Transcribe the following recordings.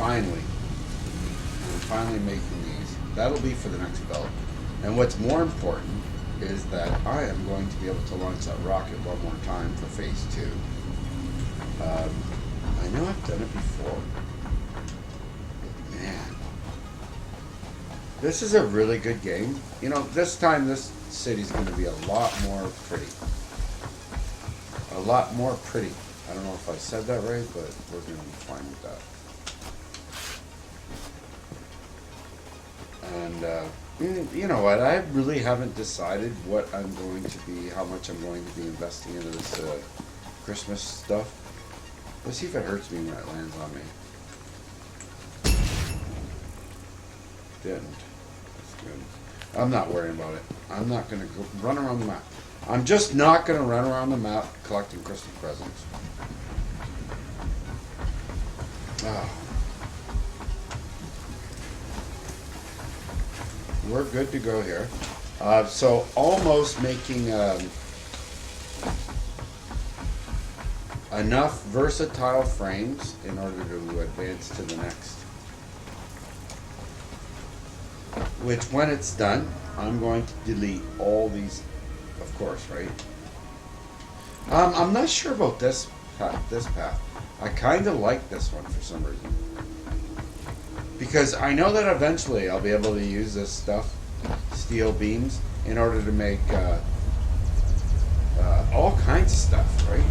finally making these. That'll be for the next build. And what's more important is that I am going to be able to launch that rocket one more time for phase 2. I know I've done it before. Man. This is a really good game. You know, this time this city's going to be a lot more pretty. A lot more pretty. I don't know if I said that right, but we're going to be fine with that. And, you know what? I really haven't decided what I'm going to be, how much I'm going to be investing into this Christmas stuff. Let's see if it hurts me when it lands on me. Didn't. That's good. I'm not worrying about it. I'm not going to go run around the map. I'm just not going to run around the map collecting Christmas presents. Oh. We're good to go here. So almost making enough versatile frames in order to advance to the next. Which, when it's done, I'm going to delete all these, of course, right? I'm not sure about this path. I kind of like this one for some reason. Because I know that eventually I'll be able to use this stuff, steel beams, in order to make all kinds of stuff, right?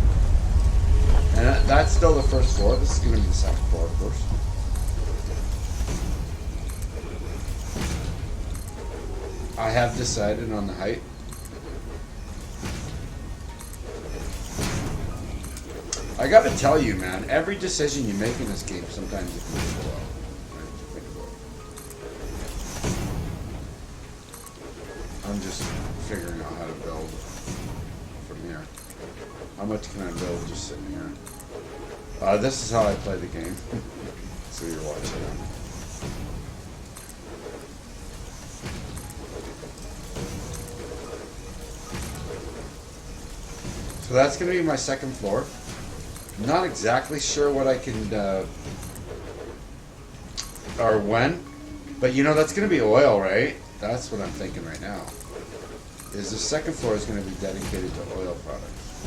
And that's still the first floor. This is going to be the second floor, of course. I have decided on the height. I gotta tell you, man, every decision you make in this game, sometimes it can go well. I'm just figuring out how to build from here. How much can I build just sitting here? This is how I play the game. So you're watching it. So that's going to be my second floor. Not exactly sure what I can, or when, but you know, that's going to be oil, right? That's what I'm thinking right now. Is the second floor is going to be dedicated to oil products.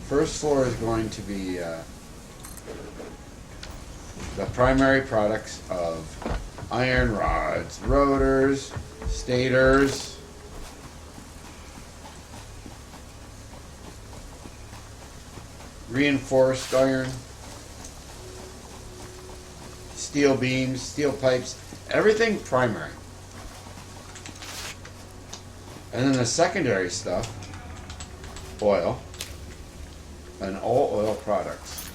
First floor is going to be the primary products of iron rods, rotors, stators, reinforced iron, steel beams, steel pipes, everything primary. And then the secondary stuff, oil, and all oil products.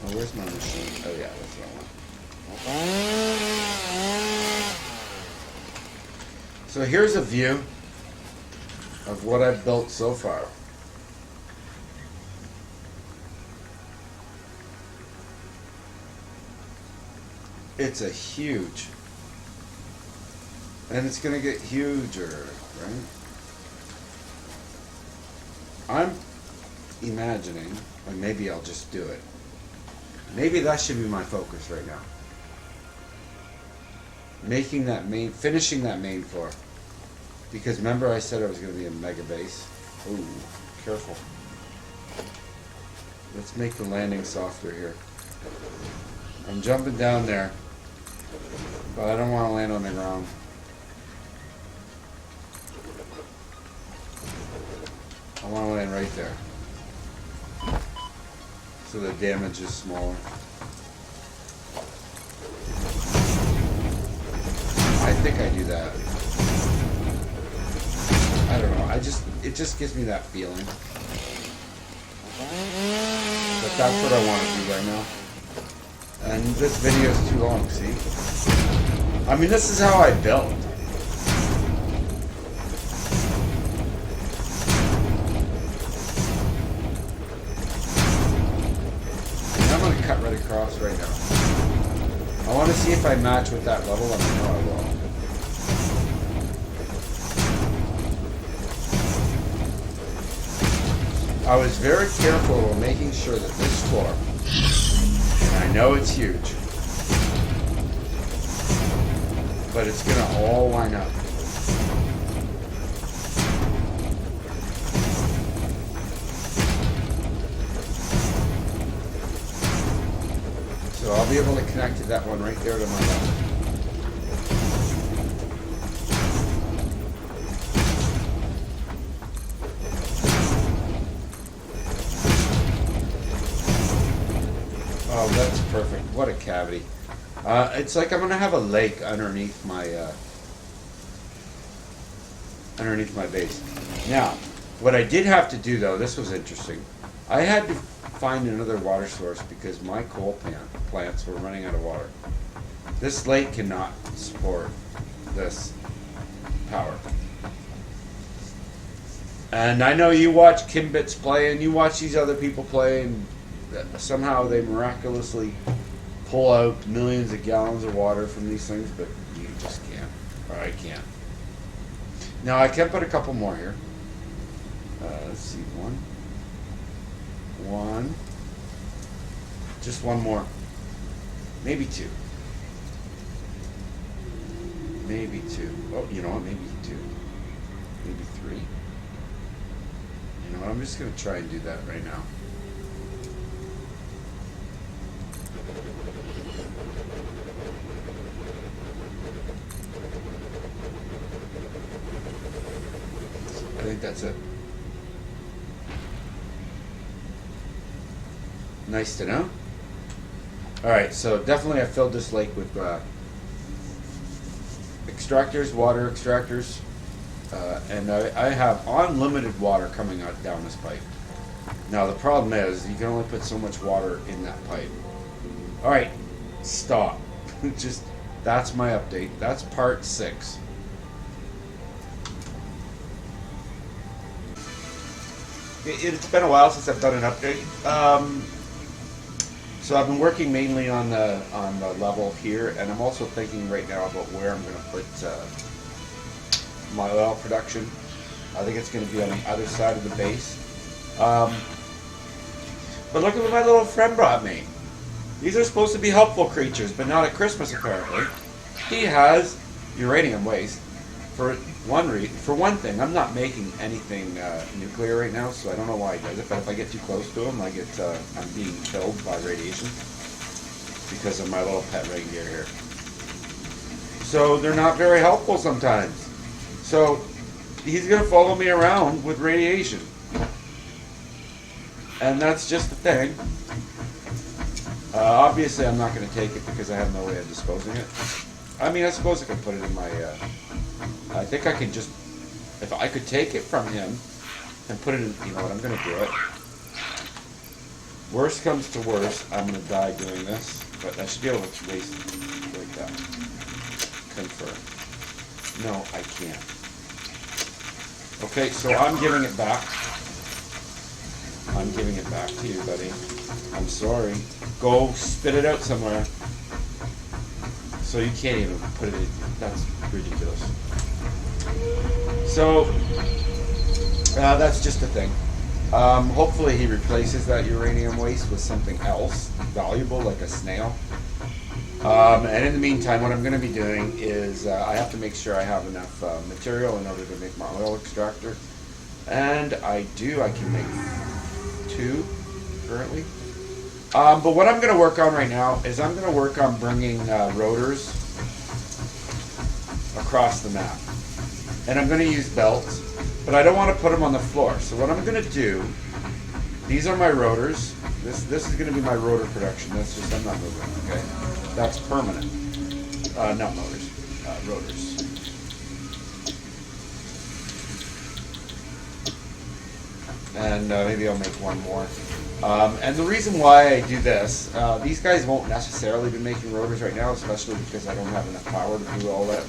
Oh, where's my machine? Oh yeah, that's what I want. So here's a view of what I've built so far. It's a huge, and it's going to get huger, right? I'm imagining, or maybe I'll just do it. Maybe that should be my focus right now. Finishing that main floor. Because remember I said it was going to be a mega base? Ooh, careful. Let's make the landing softer here. I'm jumping down there, but I don't want to land on the ground. I want to land right there, so the damage is smaller. I think I do that. I don't know. It just gives me that feeling. But that's what I want to do right now. And this video is too long, see? I mean, this is how I build. And I'm going to cut right across right now. I want to see if I match with that level, and I know I will. I was very careful of making sure that this floor, and I know it's huge, but it's going to all line up. So I'll be able to connect to that one right there to my left. Oh, that's perfect. What a cavity. It's like I'm going to have a lake underneath my base. Now, what I did have to do, though, this was interesting. I had to find another water source because my coal plants were running out of water. This lake cannot support this power. And I know you watch Kimbits play and you watch these other people play, and somehow they miraculously pull out millions of gallons of water from these things, but you just can't. Or I can't. Now I can put a couple more here. Let's see, one, just one more, maybe two. Oh, you know what? Maybe two, maybe three. You know what? I'm just gonna try and do that right now. I think that's it. Nice to know. Alright, so definitely I filled this lake with extractors, water extractors, and I have unlimited water coming out down this pipe. Now the problem is you can only put so much water in that pipe. Alright, stop. Just, that's my update. That's part 6. It's been a while since I've done an update. So I've been working mainly on the level here, and I'm also thinking right now about where I'm going to put my oil production. I think it's going to be on the other side of the base. But look at what my little friend brought me. These are supposed to be helpful creatures, but not at Christmas apparently. He has uranium waste. For one thing, I'm not making anything nuclear right now, so I don't know why he does it. But if I get too close to him, I'm being killed by radiation because of my little pet reindeer here. So they're not very helpful sometimes. So he's gonna follow me around with radiation, and that's just the thing. Obviously, I'm not gonna take it because I have no way of disposing it. I mean, I suppose I could put it in my. I think I can just, if I could take it from him and put it in, you know what, I'm going to do it. Worst comes to worst, I'm going to die doing this, but I should be able to waste it like that. Confirm. No, I can't. Okay, so I'm giving it back. I'm giving it back to you, buddy. I'm sorry. Go spit it out somewhere. So you can't even put it in. That's ridiculous. So that's just a thing. Hopefully he replaces that uranium waste with something else valuable, like a snail. And in the meantime, what I'm going to be doing is I have to make sure I have enough material in order to make my oil extractor. And I can make 2 currently. But what I'm going to work on right now is I'm going to work on bringing rotors across the map. And I'm going to use belts, but I don't want to put them on the floor. So what I'm going to do, these are my rotors. This is going to be my rotor production. That's just, I'm not moving, okay? That's permanent. Not motors, rotors. And maybe I'll make one more. And the reason why I do this, these guys won't necessarily be making rotors right now, especially because I don't have enough power to do all that.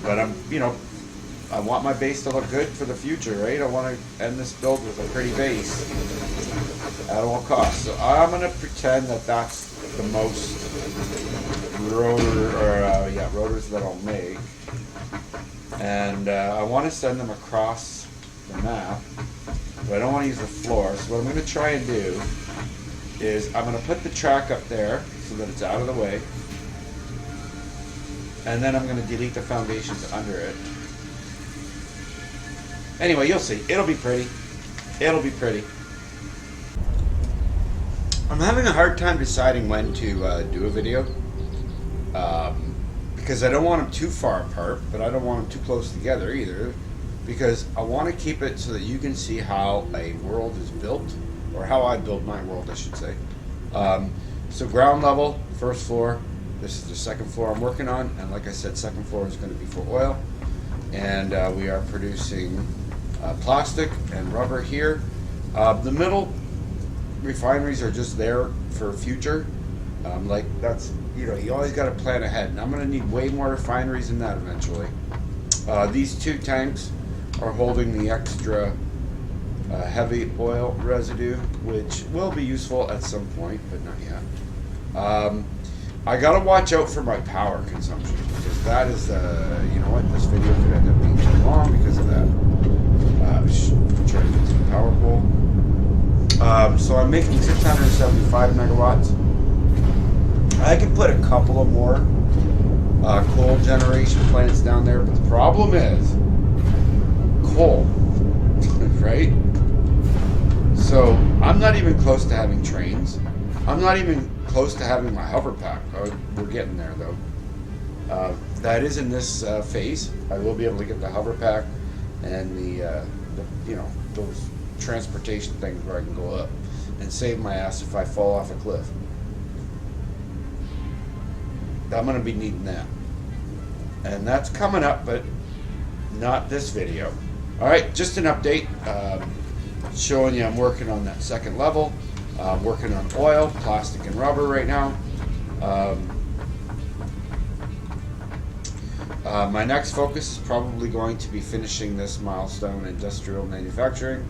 But I want my base to look good for the future, right? I want to end this build with a pretty base at all costs. So I'm going to pretend that that's the most rotors that I'll make. And I want to send them across the map. but I don't want to use the floor. So what I'm going to try and do is I'm going to put the track up there so that it's out of the way. And then I'm going to delete the foundations under it. Anyway, you'll see. It'll be pretty. It'll be pretty. I'm having a hard time deciding when to do a video. Because I don't want them too far apart, but I don't want them too close together either. Because I want to keep it so that you can see how a world is built, or how I build my world, I should say. So ground level, first floor. This is the second floor I'm working on, and like I said, second floor is going to be for oil. And we are producing plastic and rubber here. The middle refineries are just there for future. Like that's, you know, you always got to plan ahead, and I'm going to need way more refineries than that eventually. These two tanks are holding the extra heavy oil residue, which will be useful at some point, but not yet. I got to watch out for my power consumption, because that is, you know what, this video could end up being too long because of that. Trying to get to the power pole. So I'm making 675 megawatts. I can put a couple of more coal generation plants down there, but the problem is coal, right? So I'm not even close to having trains. I'm not even close to having my hover pack. We're getting there though. That is in this phase. I will be able to get the hover pack and the you know, those transportation things where I can go up and save my ass if I fall off a cliff. I'm going to be needing that. And that's coming up, but not this video. Alright, just an update. Showing you I'm working on that second level. I'm working on oil, plastic, and rubber right now. My next focus is probably going to be finishing this milestone, industrial manufacturing.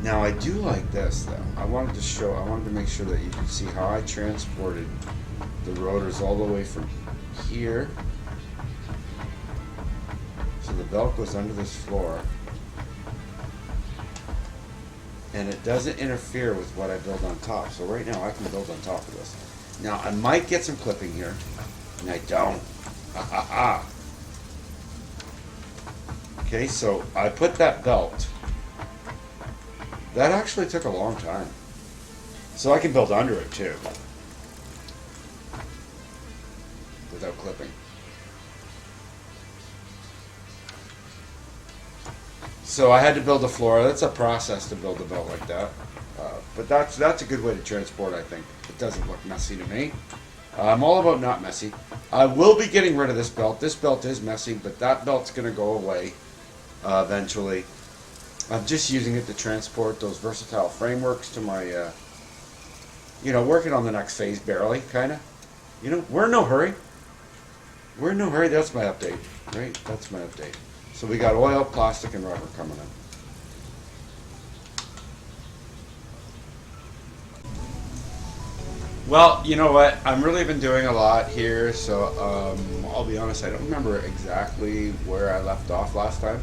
Now I do like this though. I wanted to make sure that you could see how I transported the rotors all the way from here. So the belt goes under this floor. And it doesn't interfere with what I build on top. So right now I can build on top of this. Now I might get some clipping here, and I don't. Okay, so I put that belt. That actually took a long time. So I can build under it too, without clipping. So I had to build a floor. That's a process to build a belt like that. But that's a good way to transport, I think. It doesn't look messy to me. I'm all about not messy. I will be getting rid of this belt. This belt is messy, but that belt's going to go away eventually. I'm just using it to transport those versatile frameworks to my, you know, working on the next phase barely, kind of. You know, we're in no hurry. We're in no hurry. That's my update, right? That's my update. So we got oil, plastic, and rubber coming in. Well, you know what? I'm really been doing a lot here, so I'll be honest, I don't remember exactly where I left off last time.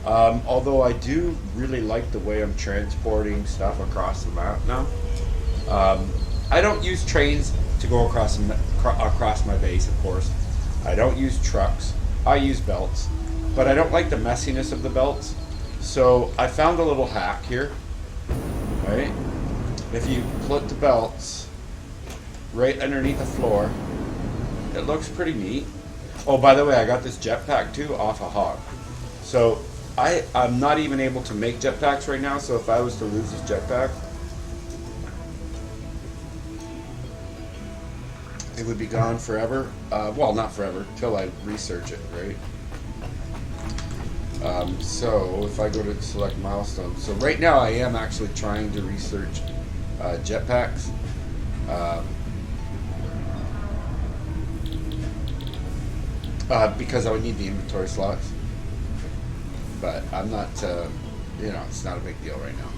Although I do really like the way I'm transporting stuff across the map now. I don't use trains to go across my base, of course. I don't use trucks. I use belts. But I don't like the messiness of the belts. So I found a little hack here. Right? If you put the belts right underneath the floor, it looks pretty neat. Oh, by the way, I got this jetpack too off a hog. So I'm not even able to make jetpacks right now, so if I was to lose this jetpack, it would be gone forever. Well, not forever, till I research it, right? So if I go to select milestones, so right now I am actually trying to research jetpacks. Because I would need the inventory slots. But I'm not, you know, it's not a big deal right now.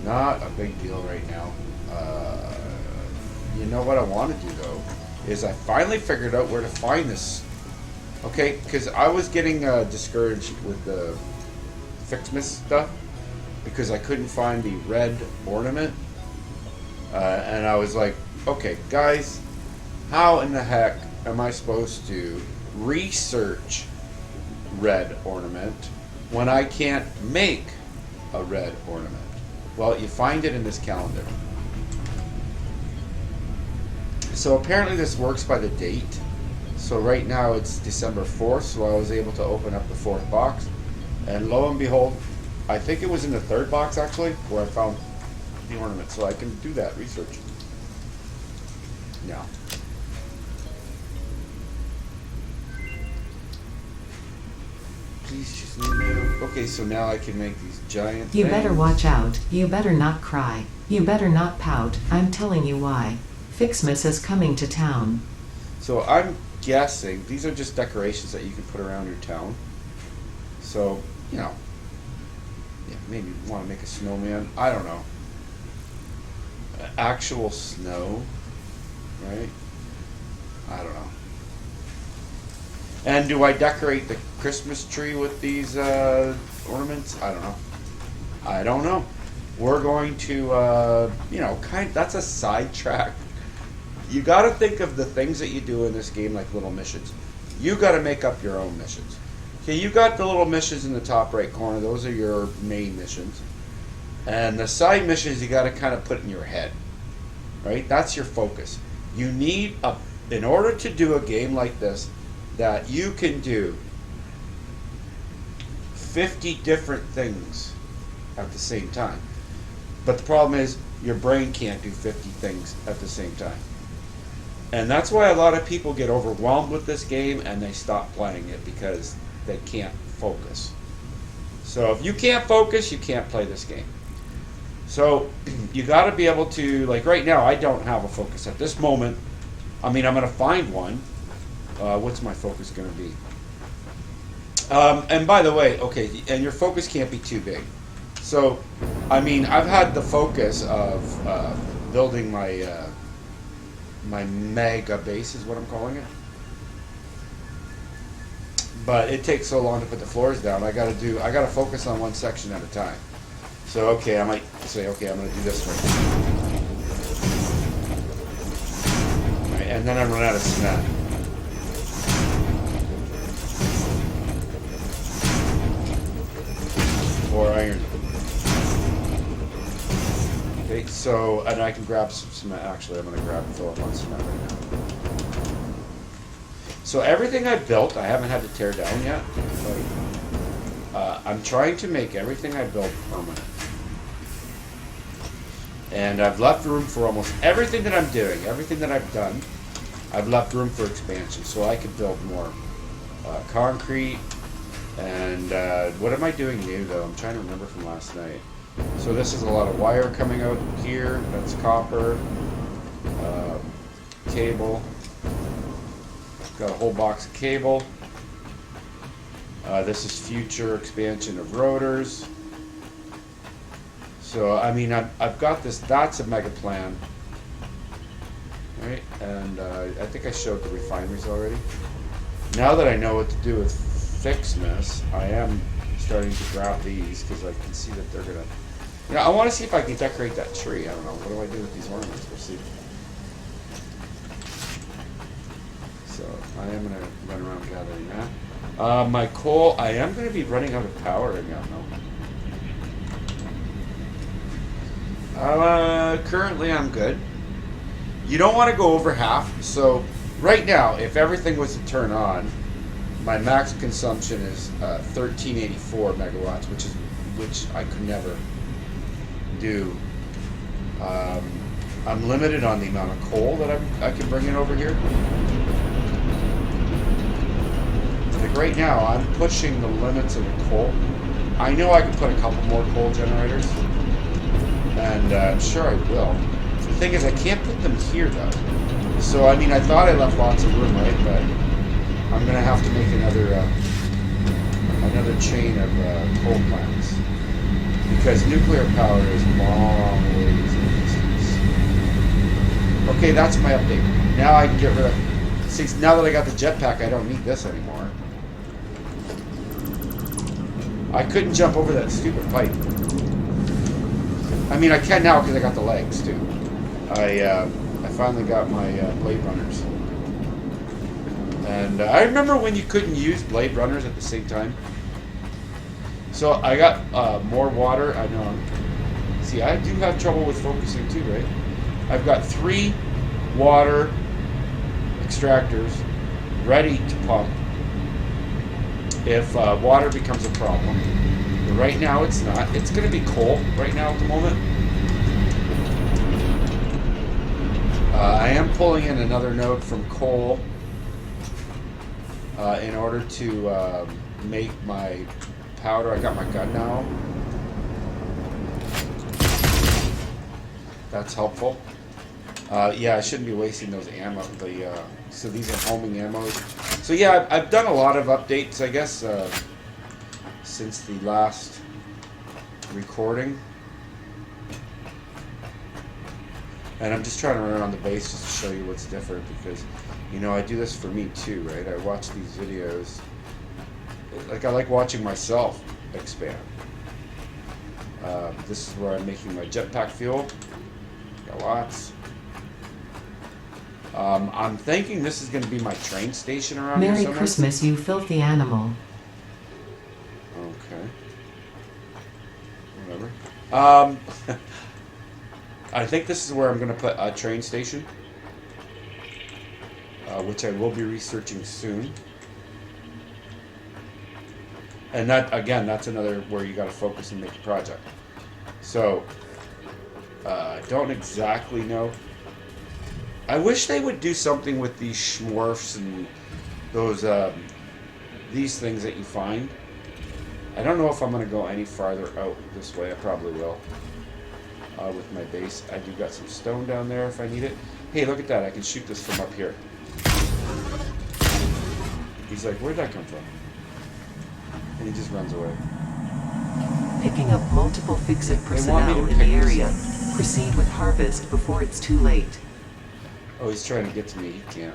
Not a big deal right now. You know what I want to do though, is I finally figured out where to find this Okay, because I was getting discouraged with the Fixmas stuff because I couldn't find the red ornament. And I was like, okay, guys, how in the heck am I supposed to research red ornament when I can't make a red ornament? Well, you find it in this calendar. So apparently this works by the date. So right now it's December 4th, so I was able to open up the 4th box. And lo and behold, I think it was in the 3rd box actually, where I found the ornament. So I can do that research now. Please just leave me alone. Okay, so now I can make these giant You things. better watch out. You better not cry. You better not pout. I'm telling you why. Fixmas is coming to town. So I'm guessing these are just decorations that you can put around your town. So, you know, yeah, maybe you want to make a snowman. I don't know. Actual snow, right? I don't know. And do I decorate the Christmas tree with these ornaments? I don't know. I don't know. We're going to, you know, that's a sidetrack. You got to think of the things that you do in this game like little missions. You got to make up your own missions. Okay, you got the little missions in the top right corner. Those are your main missions. And the side missions you got to kind of put in your head. Right? That's your focus. You need in order to do a game like this, that you can do 50 different things at the same time. But the problem is your brain can't do 50 things at the same time. And that's why a lot of people get overwhelmed with this game and they stop playing it because they can't focus. So if you can't focus, you can't play this game. So you got to be able to, like right now, I don't have a focus at this moment. I mean, I'm going to find one. What's my focus going to be? And by the way, okay, and your focus can't be too big. So, I mean, I've had the focus of building my my mega base is what I'm calling it. But it takes so long to put the floors down. I gotta focus on one section at a time. So okay, I might say, okay, I'm gonna do this one. Right, and then I run out of cement. Or iron. Okay, so, and I can grab some cement. Actually, I'm going to grab and fill up on cement right now. So everything I built, I haven't had to tear down yet. But, I'm trying to make everything I built permanent. And I've left room for almost everything that I'm doing, everything that I've done. I've left room for expansion, so I can build more concrete. And what am I doing new, though? I'm trying to remember from last night. So this is a lot of wire coming out here. That's copper. Cable. Got a whole box of cable. This is future expansion of rotors. So, I mean, I've got this. That's a mega plan. Right? And I think I showed the refineries already. Now that I know what to do with Fixmas, I am starting to grab these because I can see that they're gonna. You know, I want to see if I can decorate that tree. I don't know. What do I do with these ornaments? We'll see. So I am gonna run around gathering that. My coal. I am gonna be running out of power again, though. Currently I'm good. You don't want to go over half. So right now, if everything was to turn on, my max consumption is 1384 megawatts, which I could never do. I'm limited on the amount of coal that I can bring in over here. Like right now, I'm pushing the limits of the coal. I know I can put a couple more coal generators, and I'm sure I will. The thing is, I can't put them here though. So I mean, I thought I left lots of room, right? But I'm gonna have to make another chain of coal plants because nuclear power is long ways in the distance. Okay, that's my update. Now I can get rid of. See, now that I got the jetpack, I don't need this anymore. I couldn't jump over that stupid pipe. I mean, I can now because I got the legs too. I finally got my blade runners. And I remember when you couldn't use blade runners at the same time. So I got more water. I know. See, I do have trouble with focusing too, right? I've got 3 water extractors ready to pump if water becomes a problem. But right now it's not. It's going to be cold right now at the moment. I am pulling in another node from coal in order to make my powder. I got my gun now. That's helpful. Yeah, I shouldn't be wasting those ammo. So these are homing ammo. So yeah, I've done a lot of updates, I guess, since the last recording. And I'm just trying to run around the base just to show you what's different because, you know, I do this for me too, right? I watch these videos. Like, I like watching myself expand. This is where I'm making my jetpack fuel. Got lots. I'm thinking this is going to be my train station around here Merry somewhere. Christmas, you filthy animal. Okay. Whatever. I think this is where I'm going to put a train station, which I will be researching soon. And that, again, that's another where you got to focus and make a project. So, I don't exactly know. I wish they would do something with these schmorfs and those, these things that you find. I don't know if I'm going to go any farther out this way. I probably will. With my base. I do got some stone down there if I need it. Hey, look at that. I can shoot this from up here. He's like, where'd that come from? And he just runs away. Picking up multiple fix-it They want me personnel to in pick the this area. up. Proceed with harvest before it's too late. Oh, he's trying to get to me. He can't.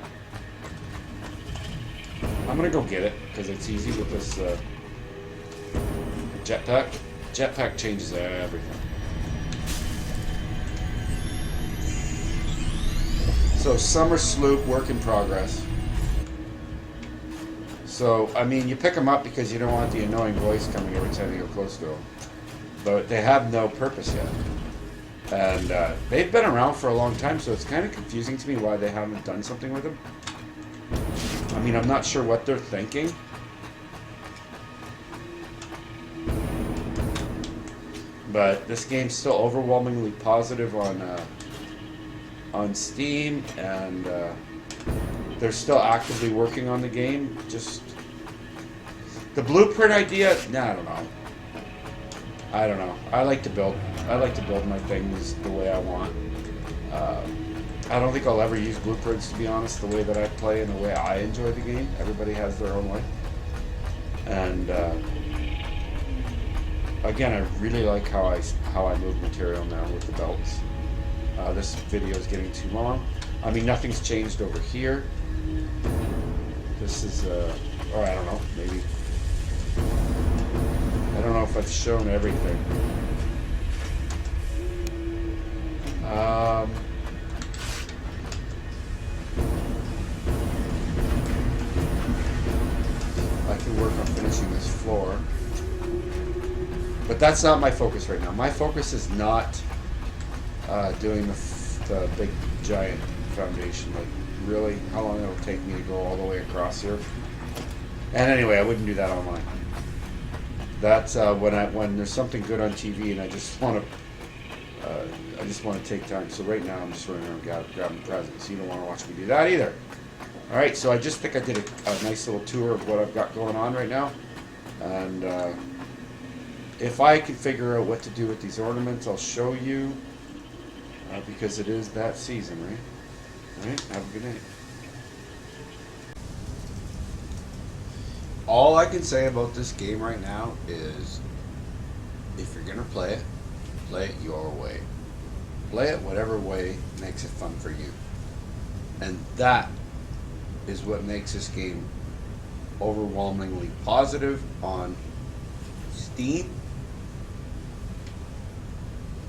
I'm gonna go get it because it's easy with this jetpack. Jetpack changes everything. So summer sloop, work in progress. So I mean, you pick them up because you don't want the annoying voice coming every time you go close to them. But they have no purpose yet. And they've been around for a long time, so it's kind of confusing to me why they haven't done something with them. I mean, I'm not sure what they're thinking. But this game's still overwhelmingly positive on Steam, and they're still actively working on the game. Just the blueprint idea, nah, I don't know. I like to build. I like to build my things the way I want. I don't think I'll ever use blueprints, to be honest, the way that I play and the way I enjoy the game. Everybody has their own way. And again, I really like how I move material now with the belts. This video is getting too long. I mean, nothing's changed over here. This is, or I don't know, maybe. I don't know if I've shown everything. I can work on finishing this floor. But that's not my focus right now. My focus is not doing the big giant foundation. Like, really, how long it'll take me to go all the way across here. And anyway, I wouldn't do that online. That's when there's something good on TV and I just want to take time. So right now I'm just running around grabbing presents. You don't want to watch me do that either. All right, so I just think I did a nice little tour of what I've got going on right now, and if I can figure out what to do with these ornaments, I'll show you, because it is that season, right? All right, have a good night. All I can say about this game right now is, if you're gonna play it your way. Play it whatever way makes it fun for you. And that is what makes this game overwhelmingly positive on Steam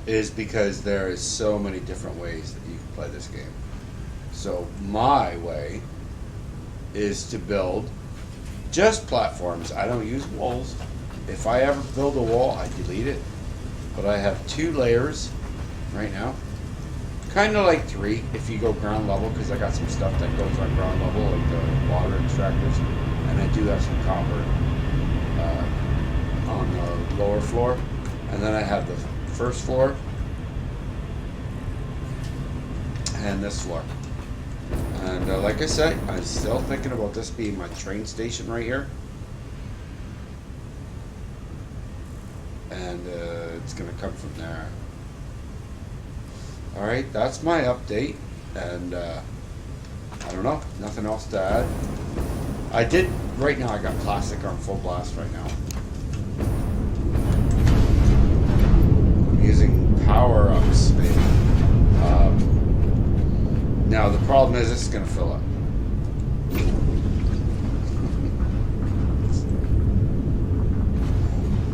is because there is so many different ways that you can play this game. So my way is to build just platforms. I don't use walls. If I ever build a wall, I delete it. But I have 2 layers right now. Kind of like 3 if you go ground level, because I got some stuff that goes on ground level, like the water extractors. And I do have some copper on the lower floor. And then I have the first floor and this floor. And like I said, I'm still thinking about this being my train station right here. And it's going to come from there. Alright, that's my update. And I don't know, nothing else to add. Right now I got plastic on full blast right now. I'm using power-ups, baby. Now the problem is this is going to fill up.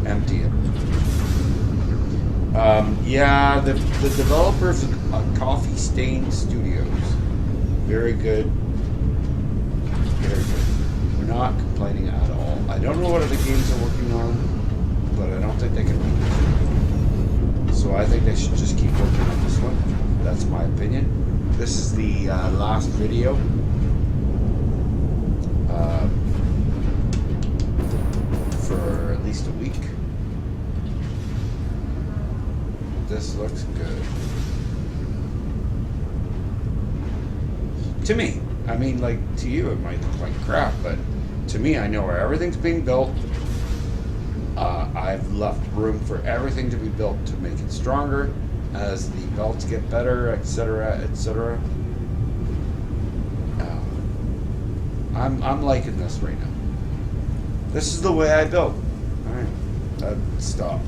Empty it. Yeah, the developers of Coffee Stain Studios. Very good. Very good. We're not complaining at all. I don't know what other games they're working on, but I don't think they can beat this. So I think they should just keep working on this one. That's my opinion. This is the last video. For at least a week. This looks good. To me. I mean, like, to you it might look like crap, but to me, I know where everything's being built. I've left room for everything to be built to make it stronger as the belts get better, etc., etc. I'm liking this right now. This is the way I build. Alright, stop.